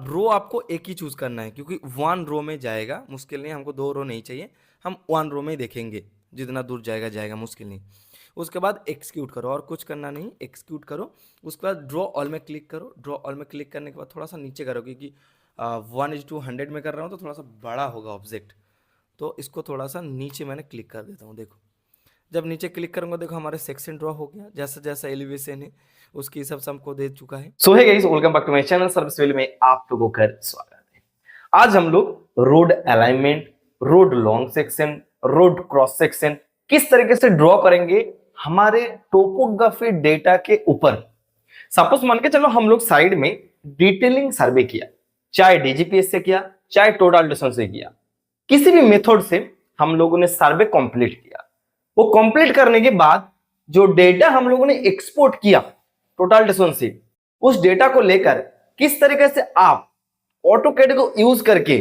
अब रो आपको एक ही चूज करना है क्योंकि वन रो में जाएगा, मुश्किल नहीं, हमको दो रो नहीं चाहिए, हम वन रो में ही देखेंगे, जितना दूर जाएगा जाएगा, मुश्किल नहीं। उसके बाद एक्सक्यूट करो, और कुछ करना नहीं, एक्सक्यूट करो। उसके बाद ड्रॉ ऑल में क्लिक करो। ड्रॉ ऑल में क्लिक करने के बाद थोड़ा सा नीचे करो, क्योंकि 1:100 में कर रहा हूँ तो थोड़ा सा बड़ा होगा ऑब्जेक्ट, तो इसको थोड़ा सा नीचे मैंने क्लिक कर देता हूँ। देखो जब नीचे क्लिक करूंगा, देखो हमारे सेक्शन ड्रॉ हो गया, जैसा जैसा एलिवेशन है उसके हिसाब से हमको दे चुका है। So hey guys, welcome back to my channel service value में आप लोगों का स्वागत है। आज हम लोग road alignment, road long section, road cross section किस तरीके से ड्रॉ करेंगे हमारे टोपोग्राफी डेटा के ऊपर। सपोज मान के चलो हम लोग साइड में डिटेलिंग सर्वे किया, चाहे डीजीपीएस से किया चाहे टोटल डिस्टेंस से किया, किसी भी मेथड से हम लोगों ने सर्वे कंप्लीट किया। वो कंप्लीट करने के बाद जो डेटा हम लोगों ने एक्सपोर्ट किया टोटल डिस्टेंस से, उस डेटा को लेकर किस तरीके से आप ऑटोकैड को यूज करके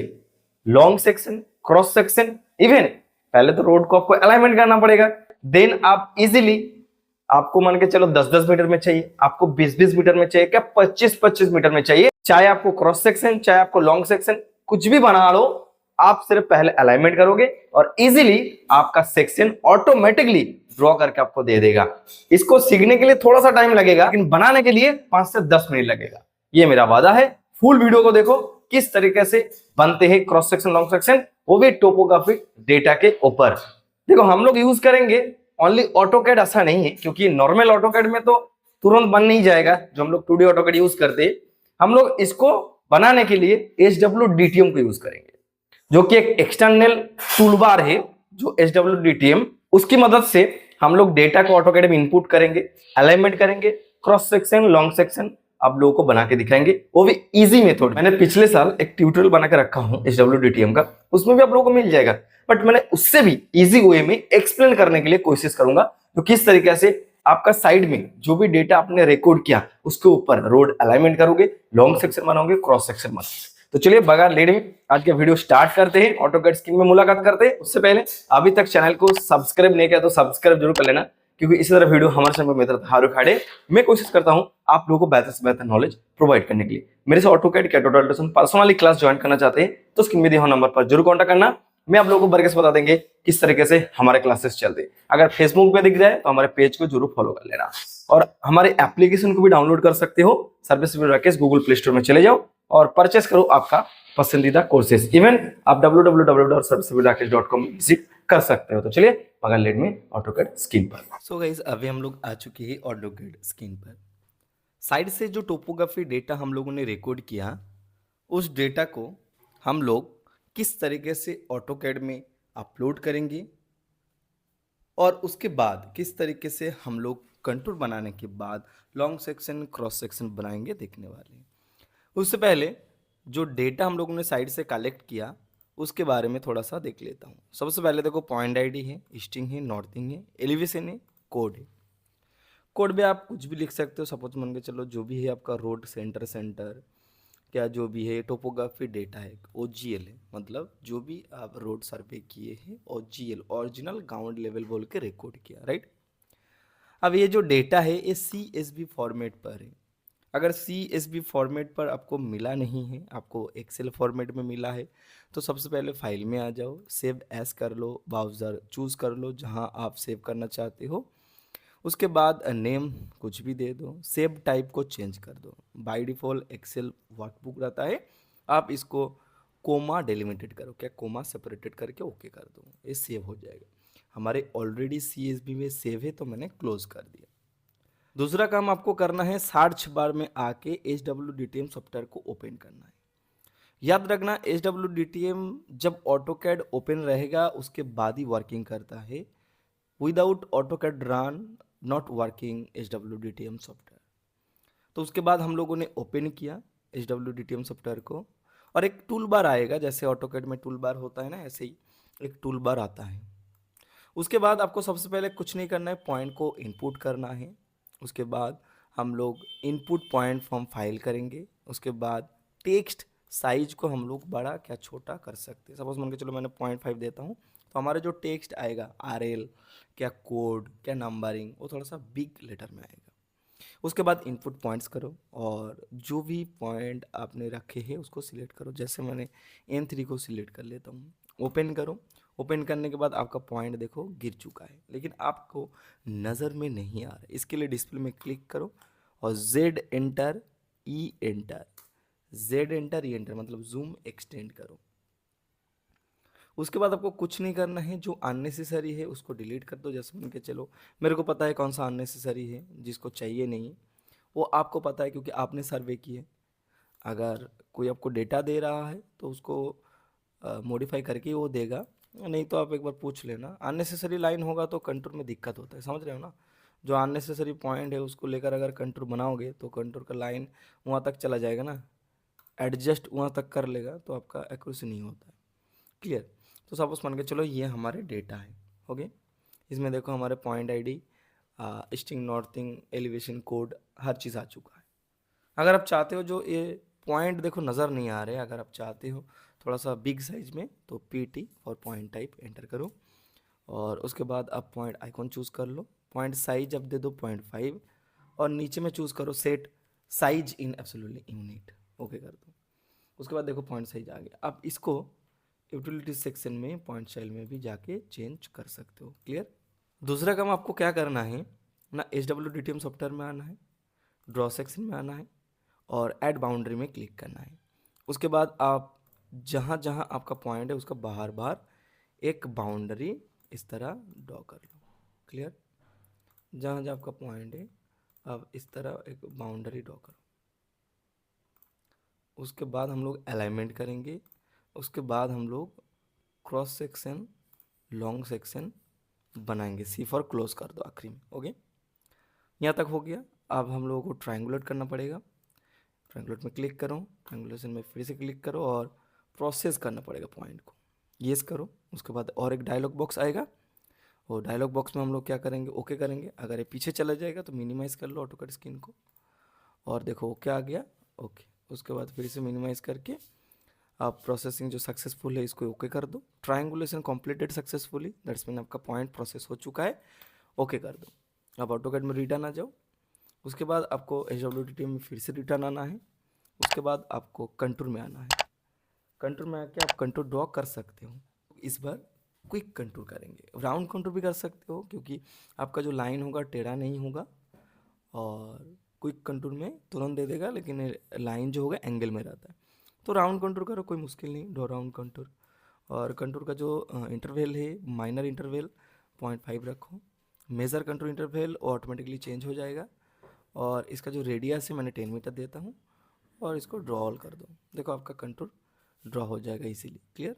long section, cross section, even पहले तो रोड को आपको अलाइनमेंट करना पड़ेगा, देन आप इजीली, आपको मान के चलो 10-10 मीटर में चाहिए, आपको 20-20 मीटर में चाहिए, क्या 25-25 मीटर में चाहिए, चाहे आपको क्रॉस सेक्शन चाहे आपको लॉन्ग सेक्शन कुछ भी बना लो, आप सिर्फ पहले अलाइनमेंट करोगे और इजीली आपका सेक्शन ऑटोमेटिकली ड्रॉ करके आपको दे देगा। इसको सीखने के लिए थोड़ा सा टाइम लगेगा, लेकिन बनाने के लिए 5 से 10 मिनट लगेगा, ये मेरा वादा है। फुल वीडियो को देखो किस तरीके से बनते हैं क्रॉस सेक्शन, लॉन्ग सेक्शन, वो भी टोपोग्राफिक डेटा के ऊपर। देखो हम लोग यूज करेंगे ओनली ऑटोकैड, ऐसा नहीं है क्योंकि नॉर्मल ऑटोकैड में तो तुरंत बन नहीं जाएगा, जो हम लोग 2D ऑटोकैड यूज करते हैं, हम लोग इसको बनाने के लिए HWDTM को यूज करेंगे, जो कि एक एक्सटर्नल टूलबार है, जो HWDTM, उसकी मदद से हम लोग डेटा को ऑटोकैड में इनपुट करेंगे, अलाइनमेंट करेंगे, क्रॉस सेक्शन, लॉन्ग सेक्शन आप लोगों को बना के दिखाएंगे, वो भी इजी मेथड। मैंने पिछले साल एक ट्यूटोरियल बना के रखा हूं HWDTM का, उसमें भी आप लोगों को मिल जाएगा, बट मैंने उससे भी इजी वे में एक्सप्लेन करने के लिए कोशिश करूंगा, तो किस तरीके से आपका साइड में जो भी डेटा आपने रिकॉर्ड किया उसके ऊपर रोड अलाइनमेंट करोगे, लॉन्ग सेक्शन बनाओगे, क्रॉस सेक्शन बनाओगे। तो चलिए बगैर लेट में आज का वीडियो स्टार्ट करते हैं, ऑटोकैड स्क्रीन में मुलाकात करते हैं। उससे पहले अभी तक चैनल को सब्सक्राइब नहीं किया तो सब्सक्राइब जरूर कर लेना, क्योंकि इसी तरह वीडियो हमारे चैनल पर मित्र हारू खाड़े मैं कोशिश करता हूं आप लोगों को बेहतर से बेहतर नॉलेज प्रोवाइड करने के लिए। मेरे से ऑटोकैड क्या total distance personally class join करना चाहते हैं तो स्क्रीन में दिए हुए नंबर पर जरूर कॉन्टैक्ट करना, मैं आप लोगों को बरके से बता देंगे किस तरीके से हमारे क्लासेस चलते हैं। अगर फेसबुक पे दिख जाए तो हमारे पेज को जरूर फॉलो कर लेना, और हमारे एप्लीकेशन को भी डाउनलोड कर सकते हो, service Rakesh Google play store में चले जाओ और परचेस करो आपका पसंदीदा कोर्सेज। इवन आप www.servicerakesh.com विजिट कर सकते हो। तो चलिए बगल लेट में ऑटोकैड स्क्रीन पर। सो गाइस अभी हम लोग आ चुके हैं ऑटोकैड स्क्रीन पर। साइड से जो टोपोग्राफी डेटा हम लोगों ने रिकॉर्ड किया, उस डेटा को हम लोग किस तरीके से ऑटोकैड में अपलोड करेंगे, और उसके बाद किस तरीके से हम लोग कंटूर बनाने के बाद लॉन्ग सेक्शन, क्रॉस सेक्शन बनाएंगे, देखने वाले हैं। उससे पहले जो डेटा हम लोगों ने साइड से कलेक्ट किया उसके बारे में थोड़ा सा देख लेता हूँ। सबसे पहले देखो पॉइंट आईडी है, ईस्टिंग है, नॉर्थिंग है, एलिवेशन है, कोड है। कोड में आप कुछ भी लिख सकते हो, सपोज मान के चलो जो भी है आपका रोड सेंटर क्या जो भी है टोपोग्राफी डेटा है, OGL है, मतलब जो भी आप रोड सर्वे किए हैं OGL, ओरिजिनल ग्राउंड लेवल बोल के रिकॉर्ड किया, राइट। अब ये जो डेटा है ये CSV फॉर्मेट पर है। अगर CSV फॉर्मेट पर आपको मिला नहीं है, आपको एक्सेल फॉर्मेट में मिला है, तो सबसे पहले फाइल में आ जाओ, सेव एज कर लो, ब्राउज़र चूज़ कर लो जहां आप सेव करना चाहते हो। उसके बाद नेम कुछ भी दे दो, सेव टाइप को चेंज कर दो। बाय डिफ़ॉल्ट एक्सेल वर्कबुक रहता है, आप इसको कोमा डेलिमिटेड करो, क्या कोमा सेपरेटेड करके ओके कर दो, ये सेव हो जाएगा। हमारे ऑलरेडी CSV में सेव है तो मैंने क्लोज कर दिया। दूसरा काम आपको करना है, सर्च बार में आके HWDTM सॉफ्टवेयर को ओपन करना है। याद रखना HWDTM जब ऑटोकैड ओपन रहेगा उसके बाद ही वर्किंग करता है। Without AutoCAD run not working HWDTM software. तो उसके बाद हम लोगों ने ओपन किया HWDTM सॉफ्टवेयर को, और एक टूल बार आएगा, जैसे ऑटोकैड में टूल बार होता है ना, ऐसे ही एक टूल बार आता है। उसके बाद आपको सबसे पहले कुछ नहीं करना है, पॉइंट को इनपुट करना है। उसके बाद हम लोग इनपुट पॉइंट फ्रॉम फाइल करेंगे। उसके बाद टेक्स्ट साइज को हम लोग बड़ा क्या छोटा कर सकते हैं। सपोज मान के चलो मैंने 0.5 देता हूँ, तो हमारा जो टेक्स्ट आएगा RL क्या कोड क्या नंबरिंग, वो थोड़ा सा बिग लेटर में आएगा। उसके बाद इनपुट पॉइंट्स करो और जो भी पॉइंट आपने रखे हैं उसको सिलेक्ट करो। जैसे मैंने N3 को सिलेक्ट कर लेता हूँ, ओपन करो। ओपन करने के बाद आपका पॉइंट देखो गिर चुका है, लेकिन आपको नज़र में नहीं आ रहा है। इसके लिए डिस्प्ले में क्लिक करो और Z enter E enter, Z enter E enter मतलब जूम एक्सटेंड करो। उसके बाद आपको कुछ नहीं करना है, जो अननेसेसरी है उसको डिलीट कर दो। जैसे मान के चलो मेरे को पता है कौन सा अननेसेसरी है जिसको चाहिए नहीं, वो आपको पता है क्योंकि आपने सर्वे किए। अगर कोई आपको डेटा दे रहा है तो उसको मॉडिफाई करके वो देगा, नहीं तो आप एक बार पूछ लेना। अननेसेसरी लाइन होगा तो कंटूर में दिक्कत होता है, समझ रहे हो ना। जो अननेसेसरी पॉइंट है उसको लेकर अगर कंटूर बनाओगे तो कंटूर का लाइन वहाँ तक चला जाएगा ना, एडजस्ट वहाँ तक कर लेगा, तो आपका एक्यूरेसी नहीं होता है। क्लियर। तो सपोज मान के चलो ये हमारे डेटा है, ओके। इसमें देखो हमारे point ID, easting, northing, elevation code, हर चीज़ आ चुका है। अगर आप चाहते हो जो ये पॉइंट देखो नज़र नहीं आ रहे, अगर आप चाहते हो थोड़ा सा बिग साइज में तो PT और पॉइंट टाइप एंटर करो और उसके बाद आप पॉइंट आइकॉन चूज़ कर लो। पॉइंट साइज अब दे दो 0.5 और नीचे में चूज़ करो set size in absolutely unit, okay कर दो। उसके बाद देखो पॉइंट साइज आ गया। आप इसको यूटिलिटी सेक्शन में पॉइंट स्टाइल में भी जाके चेंज कर सकते हो। क्लियर। दूसरा काम आपको क्या करना है ना, HWDTM सॉफ्टवेयर में आना है, ड्रॉ सेक्शन में आना है और ऐड बाउंड्री में क्लिक करना है। उसके बाद आप जहाँ जहाँ आपका पॉइंट है उसका बाहर बाहर एक बाउंड्री इस तरह ड्रॉ कर लो। क्लियर। जहाँ जहाँ आपका पॉइंट है आप इस तरह एक बाउंड्री ड्रॉ करो। उसके बाद हम लोग अलाइनमेंट करेंगे। उसके बाद हम लोग क्रॉस सेक्शन, लॉन्ग सेक्शन बनाएंगे। सी फॉर क्लोज कर दो आखिरी में, ओके। यहाँ तक हो गया। अब हम लोगों को ट्रायंगुलेट करना पड़ेगा। ट्रायंगुलेट में क्लिक करो, ट्रायंगुलेशन में फिर से क्लिक करो और प्रोसेस करना पड़ेगा पॉइंट को, येस करो। उसके बाद और एक डायलॉग बॉक्स आएगा और डायलॉग बॉक्स में हम लोग क्या करेंगे, ओके करेंगे। अगर ये पीछे चला जाएगा तो मिनिमाइज़ कर लो ऑटोकट स्क्रीन को और देखो ओके आ गया, ओके। उसके बाद फिर से मिनिमाइज़ करके आप प्रोसेसिंग जो सक्सेसफुल है इसको ओके कर दो। Triangulation completed successfully, that's mean आपका पॉइंट प्रोसेस हो चुका है, ओके कर दो। अब ऑटोकैड में रिटर्न आ जाओ। उसके बाद आपको HWDTM में फिर से रिटर्न आना है। उसके बाद आपको कंटूर में आना है। कंटूर में आके आप कंटूर ड्रॉ कर सकते हो। इस बार क्विक कंटूर करेंगे, राउंड कंटूर भी कर सकते हो क्योंकि आपका जो लाइन होगा टेढ़ा नहीं होगा और क्विक कंटूर में तुरंत दे देगा, लेकिन लाइन जो होगा एंगल में रहता है। तो राउंड कंटूर करो, कोई मुश्किल नहीं, ड्रॉ राउंड कंटूर। और कंटूर का जो इंटरवल है, माइनर इंटरवल 0.5 रखो। Major contour interval automatically change हो जाएगा। और इसका जो रेडियस है मैंने 10 मीटर देता हूँ और इसको ड्रॉ ऑल कर दो। देखो आपका कंटूर ड्रॉ हो जाएगा इसीलिए। क्लियर।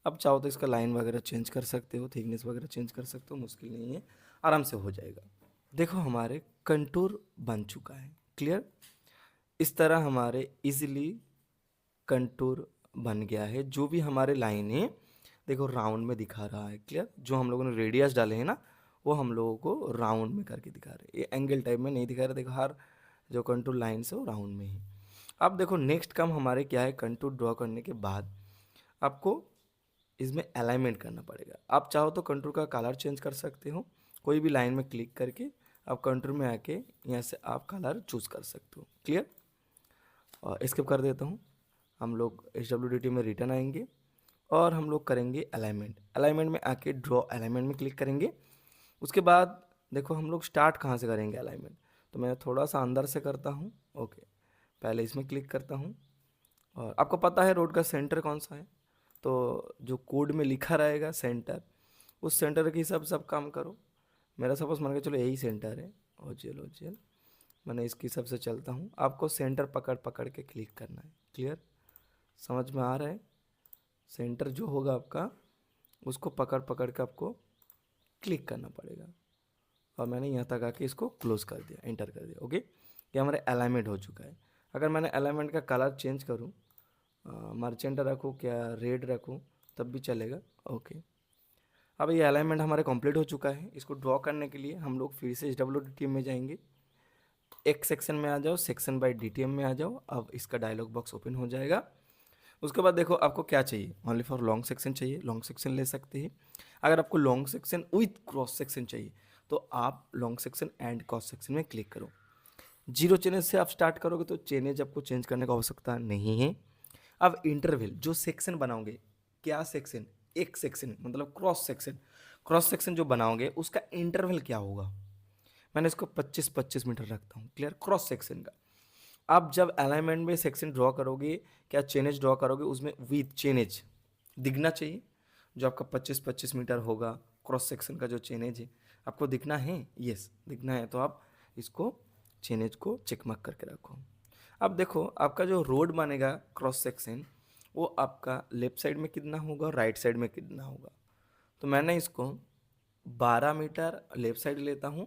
अब चाहो तो इसका लाइन वगैरह चेंज कर सकते हो, थिकनेस वगैरह चेंज कर सकते हो, मुश्किल नहीं है, आराम से हो जाएगा। देखो हमारे कंटूर बन चुका है। क्लियर। इस तरह हमारे इजीली कंटूर बन गया है। जो भी हमारे लाइन है देखो राउंड में दिखा रहा है। क्लियर। जो हम लोगों ने रेडियस डाले हैं ना वो हम लोगों को राउंड में करके दिखा रहे हैं, ये एंगल टाइप में नहीं दिखा रहे। देखो हर जो कंटूर लाइन है वो राउंड में ही। अब देखो नेक्स्ट काम हमारे क्या है, कंटूर ड्रॉ करने के बाद आपको इसमें अलाइनमेंट करना पड़ेगा। आप चाहो तो कंटूर का कलर चेंज कर सकते हो, कोई भी लाइन में क्लिक करके आप कंटूर में आके यहाँ से आप कलर चूज़ कर सकते हो। क्लियर। और स्किप कर देता हूँ। हम लोग HWDT में रिटर्न आएंगे और हम लोग करेंगे अलाइनमेंट। अलाइनमेंट में आके ड्रॉ अलाइनमेंट में क्लिक करेंगे। उसके बाद देखो हम लोग स्टार्ट कहाँ से करेंगे अलाइनमेंट, तो मैं थोड़ा सा अंदर से करता हूँ, ओके। पहले इसमें क्लिक करता हूँ और आपको पता है रोड का सेंटर कौन सा है, तो जो कोड में लिखा रहेगा सेंटर, उस सेंटर के हिसाब से आप काम करो। मेरा सपोज मान के चलो यही सेंटर है, OGL OGL, मैंने इसके हिसाब से चलता हूँ। आपको सेंटर पकड़ पकड़ के क्लिक करना है। क्लियर। समझ में आ रहा है। सेंटर जो होगा आपका उसको पकड़ पकड़ के आपको क्लिक करना पड़ेगा। और मैंने यहाँ तक आके इसको क्लोज कर दिया, एंटर कर दिया, ओके। ये हमारे अलाइनमेंट हो चुका है। अगर मैंने अलाइनमेंट का कलर चेंज करूँ, मर्चेंट रखूँ क्या रेड रखूँ तब भी चलेगा, ओके। अब ये अलाइनमेंट हमारे कंप्लीट हो चुका है। इसको ड्रॉ करने के लिए हम लोग फिर से HWDTM में जाएंगे। एक सेक्शन में आ जाओ, सेक्शन बाय DTM में आ जाओ। अब इसका डायलॉग बॉक्स ओपन हो जाएगा। उसके बाद देखो आपको क्या चाहिए, ओनली फॉर लॉन्ग सेक्शन चाहिए, लॉन्ग सेक्शन ले सकते हैं। अगर आपको long section with cross section चाहिए तो आप long section and cross section में क्लिक करो। जीरो चेनेज से आप स्टार्ट करोगे तो चेनेज आपको चेंज करने का आवश्यकता नहीं है। अब इंटरवल जो सेक्शन बनाओगे, क्या सेक्शन, एक सेक्शन मतलब क्रॉस सेक्शन जो बनाओगे उसका इंटरवल क्या होगा, मैंने इसको 25-25 मीटर रखता हूँ, क्लियर, क्रॉस सेक्शन का। आप जब अलाइनमेंट में सेक्शन ड्रॉ करोगे, क्या चेनेज ड्रॉ करोगे, उसमें विथ चेनेज दिखना चाहिए, जो आपका 25-25 मीटर होगा क्रॉस सेक्शन का जो चेनेज है आपको दिखना है, यस दिखना है, तो आप इसको चेनेज को चेक मार्क करके रखो। अब देखो आपका जो रोड बनेगा क्रॉस सेक्शन, वो आपका लेफ्ट साइड में कितना होगा, राइट साइड में कितना होगा, तो मैंने इसको 12 मीटर लेफ्ट साइड लेता हूँ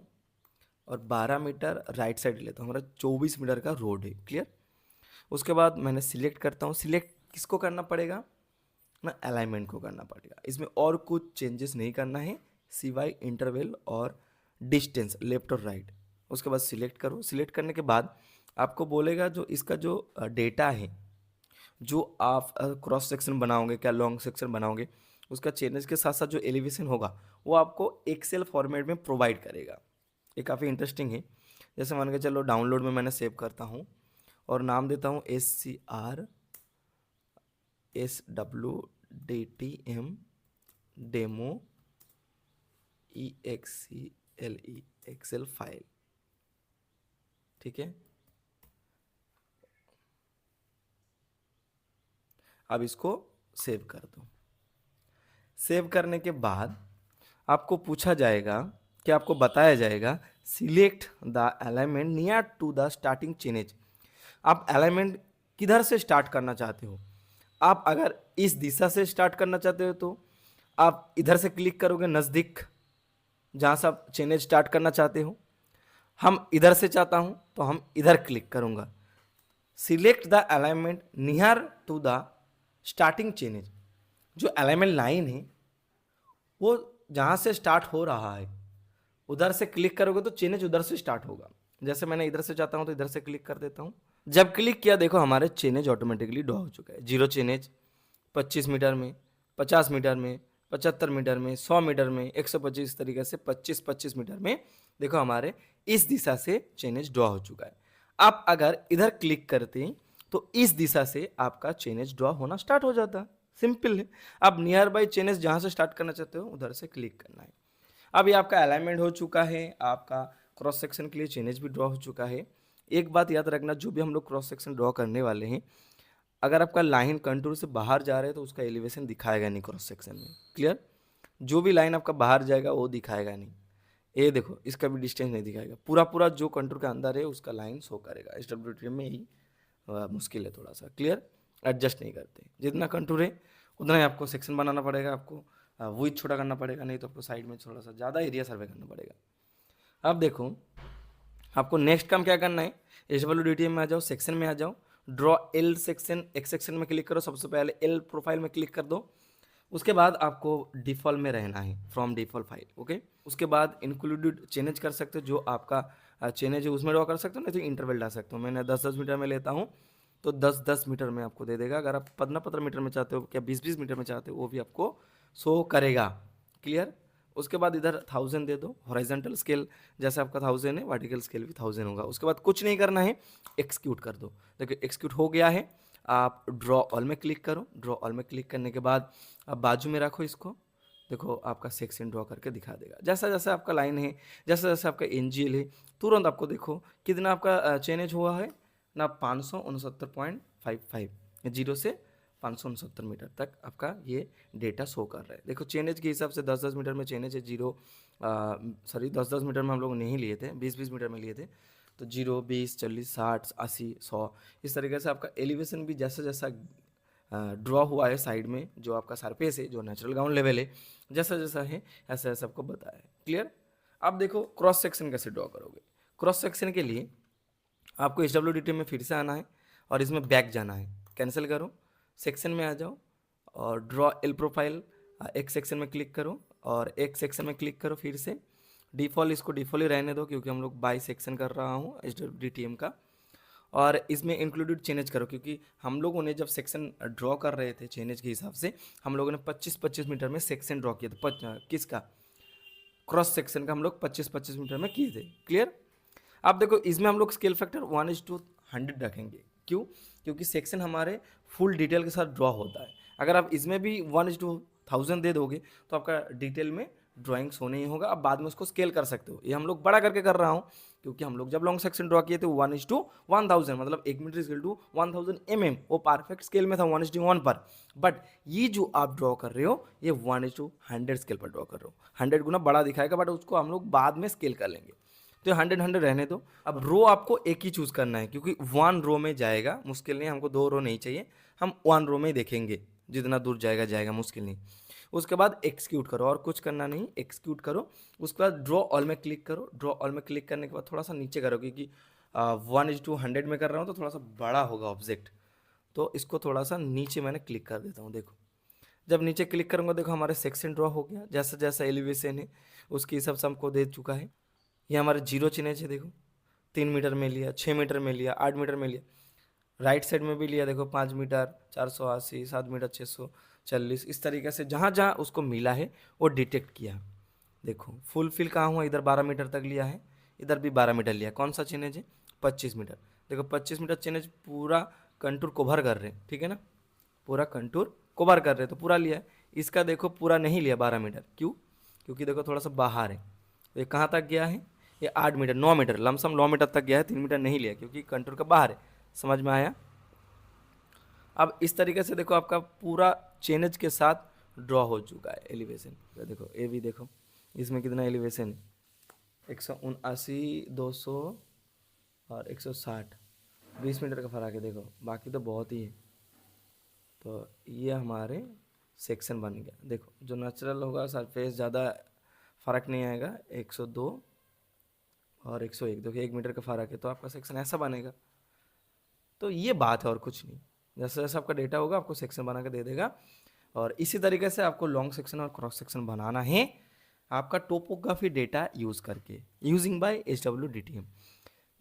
और 12 मीटर राइट साइड लेता हूँ, हमारा 24 मीटर का रोड है, क्लियर। उसके बाद मैंने सिलेक्ट करता हूँ, सिलेक्ट किसको करना पड़ेगा ना, अलाइनमेंट को करना पड़ेगा, इसमें और कुछ चेंजेस नहीं करना है सिवाय इंटरवल और डिस्टेंस लेफ्ट और राइट। उसके बाद सिलेक्ट करो, सिलेक्ट करने के बाद आपको बोलेगा जो इसका जो डेटा है, जो आप क्रॉस सेक्शन बनाओगे, क्या लॉन्ग सेक्शन बनाओगे, उसका चेंजेस के साथ साथ जो एलिवेशन होगा वो आपको एक्सेल फॉर्मेट में प्रोवाइड करेगा। ये काफ़ी इंटरेस्टिंग है। जैसे मान के चलो डाउनलोड में मैंने सेव करता हूँ और नाम देता हूँ SCRSWDTM demo EXCLE excel file, ठीक है। अब इसको सेव कर दो। सेव करने के बाद आपको पूछा जाएगा कि आपको बताया जाएगा select the alignment near to the starting chainage. आप अलाइनमेंट किधर से स्टार्ट करना चाहते हो, आप अगर इस दिशा से स्टार्ट करना चाहते हो तो आप इधर से क्लिक करोगे नज़दीक, जहाँ से आप चेनेज स्टार्ट करना चाहते हो। हम इधर से चाहता हूँ तो हम इधर क्लिक करूँगा। Select the alignment near to the starting chainage, जो अलाइनमेंट लाइन है वो जहाँ से स्टार्ट हो रहा है उधर से क्लिक करोगे तो चेनेज उधर से स्टार्ट होगा। जैसे मैंने इधर से चाहता हूँ तो इधर से क्लिक कर देता हूँ। जब क्लिक किया देखो हमारे चेनेज ऑटोमेटिकली ड्रॉ हो चुका है। जीरो चेनेज 25 मीटर में, 50 मीटर में, 75 मीटर में, 100 मीटर में, 125 तरीके से 25-25 मीटर में देखो हमारे इस दिशा से चेनेज ड्रॉ हो चुका है। आप अगर इधर क्लिक करते तो इस दिशा से आपका चेनेज ड्रॉ होना स्टार्ट हो जाता। सिंपल है। अब नियर बाई चेनेज जहाँ से स्टार्ट करना चाहते हो उधर से क्लिक करना है। अब ये आपका अलाइनमेंट हो चुका है, आपका क्रॉस सेक्शन के लिए चेनेज भी ड्रॉ हो चुका है। एक बात याद रखना, जो भी हम लोग क्रॉस सेक्शन ड्रॉ करने वाले हैं, अगर आपका लाइन कंटूर से बाहर जा रहा है तो उसका एलिवेशन दिखाएगा नहीं क्रॉस सेक्शन में, क्लियर। जो भी लाइन आपका बाहर जाएगा वो दिखाएगा नहीं। ये देखो इसका भी डिस्टेंस नहीं दिखाएगा, पूरा पूरा जो कंटूर के अंदर है उसका लाइन शो करेगा। SWTM में ही मुश्किल है थोड़ा सा, क्लियर, एडजस्ट नहीं करते। जितना कंटूर है उतना ही आपको सेक्शन बनाना पड़ेगा, आपको वो छोटा करना पड़ेगा, नहीं तो आपको साइड में थोड़ा सा ज़्यादा एरिया सर्वे करना पड़ेगा। अब देखो आपको नेक्स्ट काम क्या करना है, SWDTM में आ जाओ, सेक्शन में आ जाओ, ड्रॉ एल सेक्शन, एक सेक्शन में क्लिक करो, सबसे पहले एल प्रोफाइल में क्लिक कर दो। उसके बाद आपको डिफ़ॉल्ट में रहना है, फ्रॉम डिफ़ॉल्ट फाइल, ओके। उसके बाद इंक्लूडेड चेंज कर सकते हो, जो आपका चेंज है उसमें ड्रॉ कर सकते हो, नहीं तो इंटरवल डाल सकते हो। मैंने 10-10 मीटर में लेता हूँ तो 10-10 मीटर में आपको दे देगा। अगर आप 15-15 मीटर में चाहते हो, क्या 20-20 मीटर में चाहते हो, वो भी आपको शो करेगा, क्लियर। उसके बाद इधर 1000 दे दो, हॉरिजॉन्टल स्केल जैसे आपका 1000 है, वर्टिकल स्केल भी 1000 होगा। उसके बाद कुछ नहीं करना है, एक्सक्यूट कर दो। देखिए एक्सक्यूट हो गया है। आप ड्रॉ ऑल में क्लिक करो, ड्रॉ ऑल में क्लिक करने के बाद आप बाजू में रखो इसको, देखो आपका सेक्शन ड्रॉ करके दिखा देगा। जैसा जैसा आपका लाइन है, जैसा जैसा आपका NGL है, तुरंत आपको देखो कितना आपका चेंज हुआ है ना, 569.55, जीरो से 569 मीटर तक आपका ये डेटा शो कर रहा है। देखो चेनेज के हिसाब से 10-10 मीटर में चेनेज है, 10-10 मीटर में हम लोग नहीं लिए थे, 20-20 मीटर में लिए थे। तो 0, 20, 40, 60, 80, 100 इस तरीके से आपका एलिवेशन भी जैसा जैसा ड्रॉ हुआ है साइड में, जो आपका सरफेस है, जो नेचुरल ग्राउंड लेवल है, जैसा जैसा है ऐसा ऐसा आपको बताया है, क्लियर। अब देखो क्रॉस सेक्शन कैसे ड्रॉ करोगे। क्रॉस सेक्शन के लिए आपको SWDTM में फिर से आना है और इसमें बैक जाना है, कैंसिल करो, सेक्शन में आ जाओ और ड्रॉ एल प्रोफाइल, एक सेक्शन में क्लिक करो और एक सेक्शन में क्लिक करो फिर से। डिफ़ॉल्ट इसको डिफ़ॉल्ट ही रहने दो, क्योंकि हम लोग बाई सेक्शन कर रहा हूँ SWDTM का। और इसमें इंक्लूडेड चेंज करो, क्योंकि हम लोगों ने जब सेक्शन ड्रॉ कर रहे थे चेंज के हिसाब से, हम लोगों ने 25-25 मीटर में सेक्शन ड्रॉ किया था। किसका, क्रॉस सेक्शन का हम लोग 25-25 मीटर में किए थे, क्लियर। अब देखो इसमें हम लोग स्केल फैक्टर 1:100 रखेंगे। क्यों? क्योंकि सेक्शन हमारे फुल डिटेल के साथ ड्रॉ होता है। अगर आप इसमें भी 1:1000 दे दोगे तो आपका डिटेल में ड्राइंग शो नहीं होगा। आप बाद में उसको स्केल कर सकते हो। ये हम लोग बड़ा करके कर रहा हूँ क्योंकि हम लोग जब लॉन्ग सेक्शन ड्रॉ किए थे 1:1000 मतलब 1 मीटर इक्वल टू 1000 वो परफेक्ट स्केल में था 1:1 पर। बट ये जो आप ड्रॉ कर रहे हो ये 1:100 स्केल पर ड्रॉ कर रहे हो। 100 गुना बड़ा दिखाएगा बट उसको हम लोग बाद में स्केल कर लेंगे। तो 100 रहने दो। अब रो आपको एक ही चूज करना है क्योंकि 1 रो में जाएगा, मुश्किल नहीं, हमको 2 रो नहीं चाहिए, हम 1 रो में ही देखेंगे, जितना दूर जाएगा जाएगा, मुश्किल नहीं। उसके बाद एक्सक्यूट करो, और कुछ करना नहीं, एक्सक्यूट करो। उसके बाद ड्रॉ ऑल में क्लिक करो। ड्रॉ ऑल में क्लिक करने के बाद थोड़ा सा नीचे करो क्योंकि 1:100 में कर रहा हूँ तो थोड़ा सा बड़ा होगा ऑब्जेक्ट, तो इसको थोड़ा सा नीचे मैंने क्लिक कर देता हूँ। देखो जब नीचे क्लिक करूँगा देखो हमारे सेक्शन ड्रॉ हो गया। जैसा जैसा एलिवेशन है उसके हिसाब से हमको दे चुका है। ये हमारे जीरो चिन्ह है, देखो 3 मीटर में लिया, 6 मीटर में लिया, 8 मीटर में लिया, राइट साइड में भी लिया, देखो 5 मीटर, 480, 7 मीटर, 640, इस तरीके से जहाँ जहाँ उसको मिला है वो डिटेक्ट किया। देखो फुल फिल कहाँ हुआ, इधर 12 मीटर तक लिया है, इधर भी 12 मीटर लिया। कौन सा चिन्ह है? 25 मीटर। देखो 25 मीटर चिन्ह पूरा कंटूर कवर कर रहे हैं, ठीक है ना, पूरा कंटूर कवर कर रहे हैं तो पूरा लिया है। इसका देखो पूरा नहीं लिया 12 मीटर, क्यों? क्योंकि देखो थोड़ा सा बाहर है। ये कहाँ तक गया है? ये 8 मीटर, 9 मीटर, लमसम 9 मीटर तक गया है, 3 मीटर नहीं लिया क्योंकि कंटूर का बाहर है। समझ में आया? अब इस तरीके से देखो आपका पूरा चेनेज के साथ ड्रॉ हो चुका है एलिवेशन। देखो ये भी देखो, इसमें कितना एलिवेशन है, 179, 200 और 160, 20 मीटर का फर्क है। देखो बाकी तो बहुत ही है। तो ये हमारे सेक्शन बन गया। देखो जो नेचुरल होगा सरफेस ज़्यादा फ़र्क नहीं आएगा, 102 और 101, देखो 1 मीटर का फ़र्क है तो आपका सेक्शन ऐसा बनेगा। तो ये बात है और कुछ नहीं। जैसे जैसे आपका डेटा होगा आपको सेक्शन बना के दे देगा। और इसी तरीके से आपको लॉन्ग सेक्शन और क्रॉस सेक्शन बनाना है आपका टोपोग्राफी डेटा यूज़ करके, यूजिंग बाय HWDTM।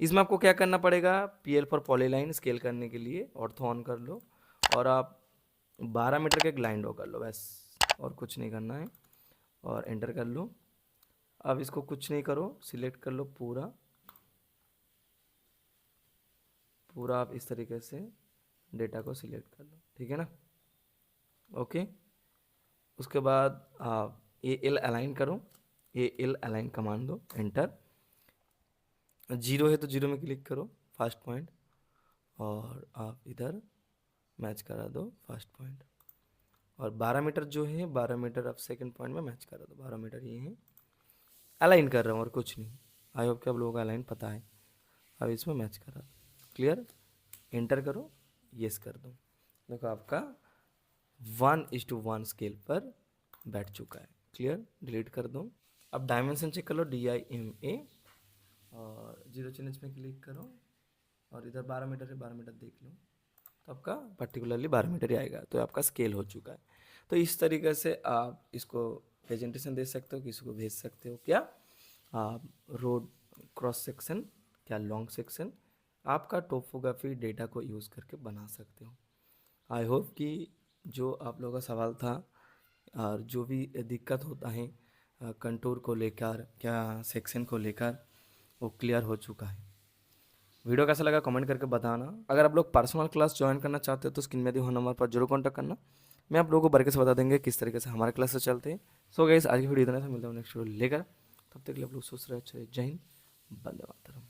इसमें आपको क्या करना पड़ेगा, PL फॉर पॉलीलाइन स्केल करने के लिए ऑर्थो ऑन कर लो और आप 12 मीटर का एक लाइन ड्रॉ कर लो, बस, और कुछ नहीं करना है, और एंटर कर लो। अब इसको कुछ नहीं करो, सिलेक्ट कर लो पूरा पूरा, आप इस तरीके से डेटा को सिलेक्ट कर लो, ठीक है ना, ओके। उसके बाद आप AL अलाइन करो, AL अलाइन कमांड दो, एंटर। जीरो है तो जीरो में क्लिक करो, फर्स्ट पॉइंट, और आप इधर मैच करा दो फर्स्ट पॉइंट। और 12 मीटर जो है 12 मीटर आप सेकंड पॉइंट में मैच करा दो। 12 मीटर ये है, अलाइन कर रहा हूँ और कुछ नहीं। आई होप कि आप लोगों को अलाइन पता है। अब इसमें मैच करा दो, क्लियर, एंटर करो, यस कर दो। देखो आपका 1:1 स्केल पर बैठ चुका है, क्लियर, डिलीट कर दो। अब डायमेंशन चेक कर लो, DIMA, और जीरो चिन्ह में क्लिक करो और इधर 12 मीटर है, 12 मीटर देख लो तो आपका पर्टिकुलरली 12 मीटर ही आएगा, तो आपका स्केल हो चुका है। तो इस तरीके से आप इसको प्रेजेंटेशन दे सकते हो, किसी को भेज सकते हो। क्या आप रोड क्रॉस सेक्शन, क्या लॉन्ग सेक्शन, आपका टोपोग्राफी डेटा को यूज़ करके बना सकते हो। आई होप कि जो आप लोगों का सवाल था और जो भी दिक्कत होता है कंटूर को लेकर, क्या सेक्शन को लेकर, वो क्लियर हो चुका है। वीडियो कैसा लगा कमेंट करके बताना। अगर आप लोग पर्सनल क्लास ज्वाइन करना चाहते हो तो स्क्रीन में दिए हुए नंबर पर जरूर कॉन्टैक्ट करना। मैं आप लोगों को बारीकी से बता देंगे किस तरीके से हमारे क्लासेस चलते हैं। सो गाइस आज की वीडियो इतना सा, मिलता हूँ नेक्स्ट वीडियो लेकर, तब तक के लिए आप लोग सुस्त रहे, अच्छे रहे। जय हिंद, वंदे मातरम।